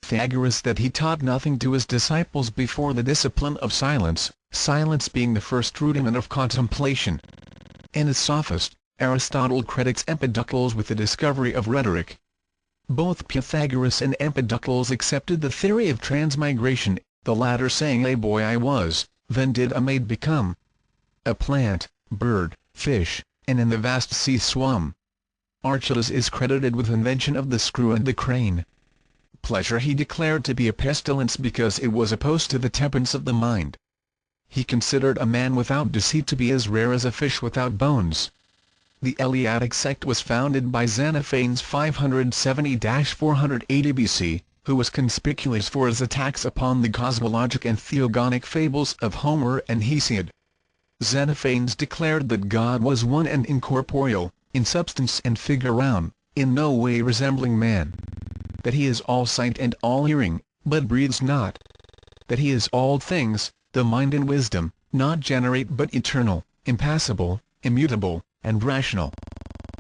Pythagoras that he taught nothing to his disciples before the discipline of silence, silence being the first rudiment of contemplation. And as sophist, Aristotle credits Empedocles with the discovery of rhetoric. Both Pythagoras and Empedocles accepted the theory of transmigration, the latter saying a boy I was, then did a maid become. A plant, bird, fish, and in the vast sea swum. Archelaus is credited with invention of the screw and the crane. Pleasure he declared to be a pestilence because it was opposed to the temperance of the mind. He considered a man without deceit to be as rare as a fish without bones. The Eleatic sect was founded by Xenophanes 570–480 BC, who was conspicuous for his attacks upon the cosmologic and theogonic fables of Homer and Hesiod. Xenophanes declared that God was one and incorporeal, in substance and figure in no way resembling man. That he is all sight and all hearing, but breathes not. That he is all things, the mind and wisdom, not generate but eternal, impassible, immutable, and rational.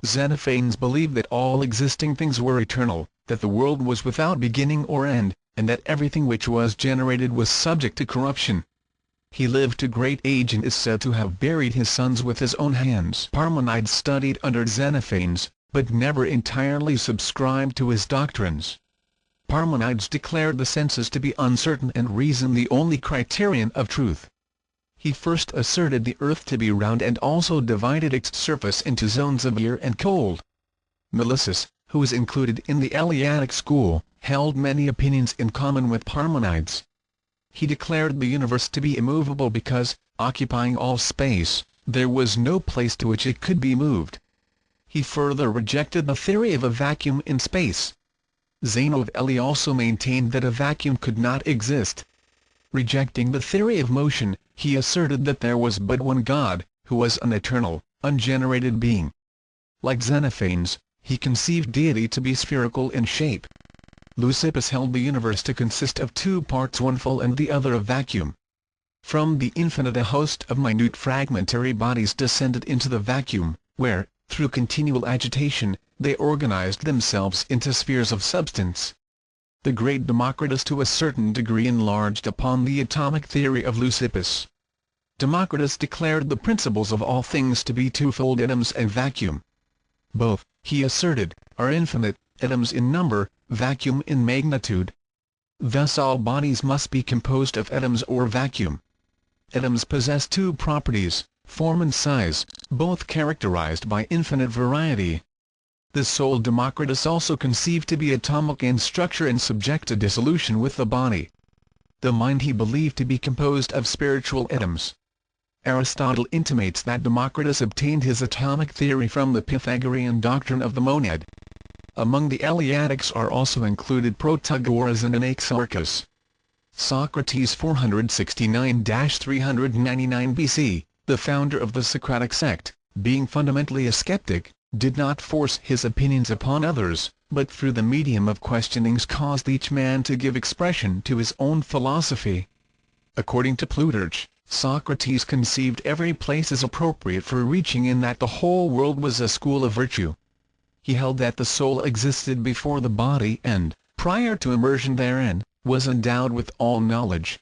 Xenophanes believed that all existing things were eternal, that the world was without beginning or end, and that everything which was generated was subject to corruption. He lived to great age and is said to have buried his sons with his own hands. Parmenides studied under Xenophanes, but never entirely subscribed to his doctrines. Parmenides declared the senses to be uncertain and reason the only criterion of truth. He first asserted the earth to be round and also divided its surface into zones of air and cold. Melissus, who was included in the Eleatic school, held many opinions in common with Parmenides. He declared the universe to be immovable because, occupying all space, there was no place to which it could be moved. He further rejected the theory of a vacuum in space. Zeno of Ely also maintained that a vacuum could not exist. Rejecting the theory of motion, he asserted that there was but one God, who was an eternal, ungenerated being. Like Xenophanes, he conceived deity to be spherical in shape. Leucippus held the universe to consist of two parts, one full and the other a vacuum. From the infinite a host of minute fragmentary bodies descended into the vacuum, where, through continual agitation, they organized themselves into spheres of substance. The great Democritus to a certain degree enlarged upon the atomic theory of Leucippus. Democritus declared the principles of all things to be twofold, atoms and vacuum. Both, he asserted, are infinite, atoms in number, vacuum in magnitude. Thus all bodies must be composed of atoms or vacuum. Atoms possess two properties, form and size, both characterized by infinite variety. The soul Democritus also conceived to be atomic in structure and subject to dissolution with the body. The mind he believed to be composed of spiritual atoms. Aristotle intimates that Democritus obtained his atomic theory from the Pythagorean doctrine of the monad. Among the Eleatics are also included Protagoras and Anaxarchus. Socrates 469–399 BC, the founder of the Socratic sect, being fundamentally a skeptic, did not force his opinions upon others, but through the medium of questionings caused each man to give expression to his own philosophy. According to Plutarch, Socrates conceived every place as appropriate for reaching in that the whole world was a school of virtue. He held that the soul existed before the body and, prior to immersion therein, was endowed with all knowledge.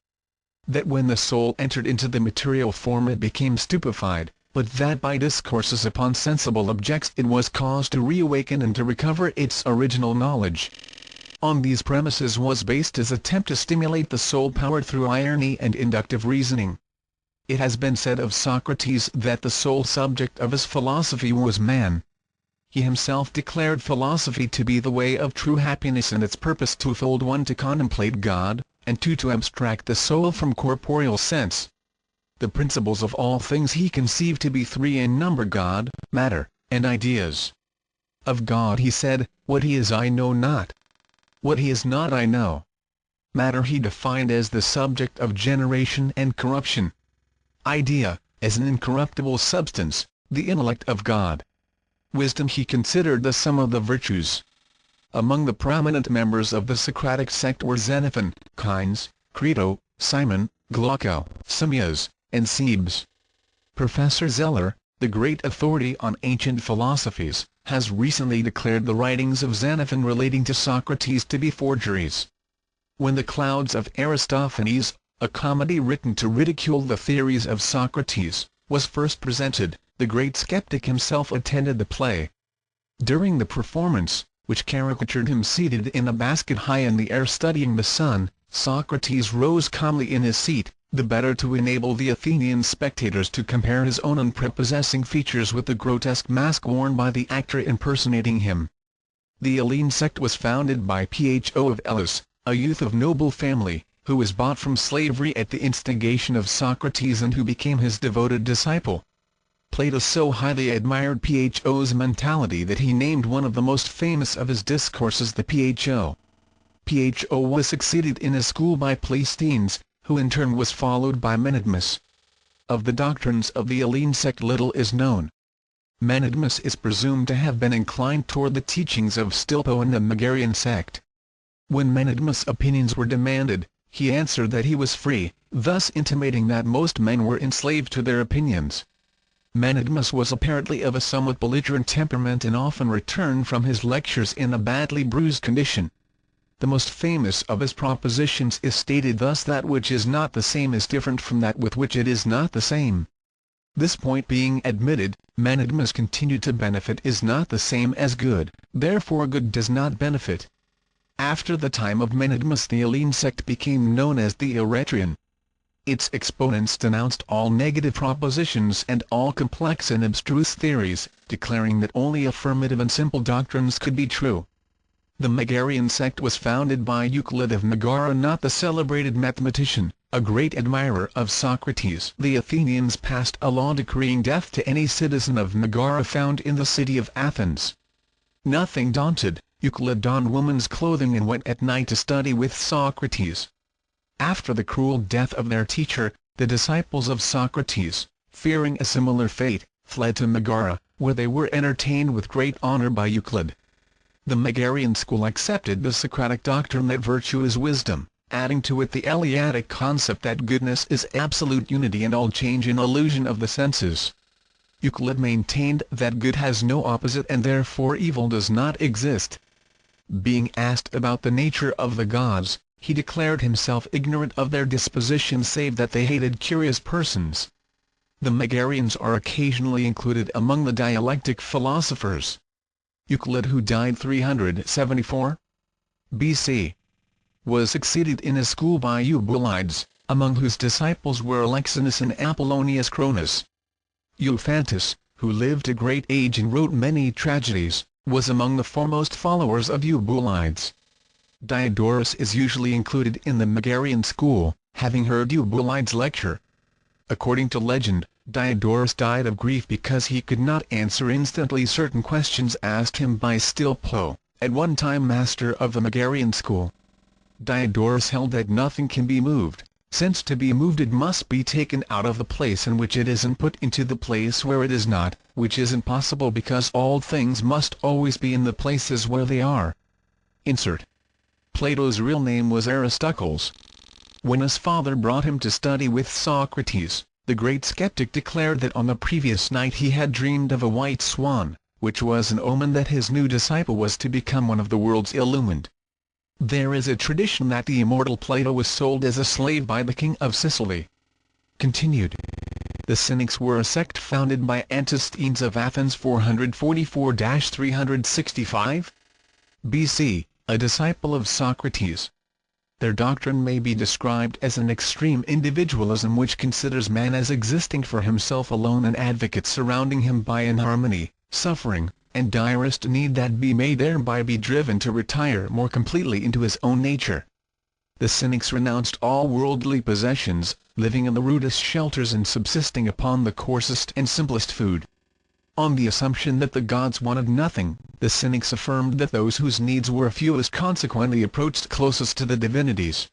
That when the soul entered into the material form it became stupefied, but that by discourses upon sensible objects it was caused to reawaken and to recover its original knowledge. On these premises was based his attempt to stimulate the soul power through irony and inductive reasoning. It has been said of Socrates that the sole subject of his philosophy was man. He himself declared philosophy to be the way of true happiness and its purpose twofold: one to contemplate God, and two to abstract the soul from corporeal sense. The principles of all things he conceived to be three in number: God, matter, and ideas. Of God he said, "What he is I know not. What he is not I know." Matter he defined as the subject of generation and corruption. Idea, as an incorruptible substance, the intellect of God. Wisdom he considered the sum of the virtues. Among the prominent members of the Socratic sect were Xenophon, Kynes, Crito, Simon, Glauco, Simmias, and Cebes. Professor Zeller, the great authority on ancient philosophies, has recently declared the writings of Xenophon relating to Socrates to be forgeries. When the Clouds of Aristophanes, a comedy written to ridicule the theories of Socrates, was first presented, the great skeptic himself attended the play. During the performance, which caricatured him seated in a basket high in the air studying the sun, Socrates rose calmly in his seat, the better to enable the Athenian spectators to compare his own unprepossessing features with the grotesque mask worn by the actor impersonating him. The Elean sect was founded by Pho of Elis, a youth of noble family, who was bought from slavery at the instigation of Socrates and who became his devoted disciple. Plato so highly admired Pho's mentality that he named one of the most famous of his discourses the Pho. Pho was succeeded in his school by Pleisthenes, who in turn was followed by Menedmus. Of the doctrines of the Elean sect little is known. Menedmus is presumed to have been inclined toward the teachings of Stilpo and the Megarian sect. When Menedmus' opinions were demanded, he answered that he was free, thus intimating that most men were enslaved to their opinions. Menedmus was apparently of a somewhat belligerent temperament and often returned from his lectures in a badly bruised condition. The most famous of his propositions is stated thus: that which is not the same is different from that with which it is not the same. This point being admitted, Menedmus continued to benefit is not the same as good, therefore good does not benefit. After the time of Menedmus the Elean sect became known as the Eretrian. Its exponents denounced all negative propositions and all complex and abstruse theories, declaring that only affirmative and simple doctrines could be true. The Megarian sect was founded by Euclid of Megara, not the celebrated mathematician, a great admirer of Socrates. The Athenians passed a law decreeing death to any citizen of Megara found in the city of Athens. Nothing daunted, Euclid donned woman's clothing and went at night to study with Socrates. After the cruel death of their teacher, the disciples of Socrates, fearing a similar fate, fled to Megara, where they were entertained with great honor by Euclid. The Megarian school accepted the Socratic doctrine that virtue is wisdom, adding to it the Eleatic concept that goodness is absolute unity and all change an illusion of the senses. Euclid maintained that good has no opposite and therefore evil does not exist. Being asked about the nature of the gods, he declared himself ignorant of their disposition save that they hated curious persons. The Megarians are occasionally included among the dialectic philosophers. Euclid, who died 374 BC, was succeeded in his school by Eubulides, among whose disciples were Alexinus and Apollonius Cronus. Euphantus, who lived to great age and wrote many tragedies, was among the foremost followers of Eubulides. Diodorus is usually included in the Megarian school, having heard Eubulides lecture. According to legend, Diodorus died of grief because he could not answer instantly certain questions asked him by Stilpo, at one time master of the Megarian school. Diodorus held that nothing can be moved, since to be moved it must be taken out of the place in which it is and put into the place where it is not, which is impossible because all things must always be in the places where they are. Insert. Plato's real name was Aristocles. When his father brought him to study with Socrates, the great skeptic declared that on the previous night he had dreamed of a white swan, which was an omen that his new disciple was to become one of the world's illumined. There is a tradition that the immortal Plato was sold as a slave by the king of Sicily. Continued. The Cynics were a sect founded by Antisthenes of Athens 444–365 BC, a disciple of Socrates. Their doctrine may be described as an extreme individualism which considers man as existing for himself alone and advocates surrounding him by inharmony, suffering, and direst need that he may thereby be driven to retire more completely into his own nature. The Cynics renounced all worldly possessions, living in the rudest shelters and subsisting upon the coarsest and simplest food. On the assumption that the gods wanted nothing, the Cynics affirmed that those whose needs were fewest consequently approached closest to the divinities.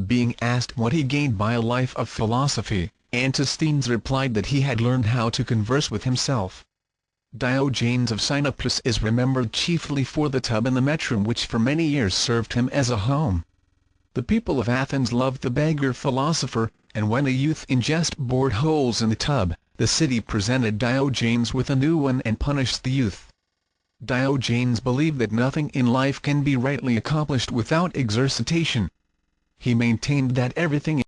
Being asked what he gained by a life of philosophy, Antisthenes replied that he had learned how to converse with himself. Diogenes of Cynoprus is remembered chiefly for the tub in the Metrum which for many years served him as a home. The people of Athens loved the beggar philosopher, and when a youth in jest bored holes in the tub, the city presented Diogenes with a new one and punished the youth. Diogenes believed that nothing in life can be rightly accomplished without exercitation, he maintained that everything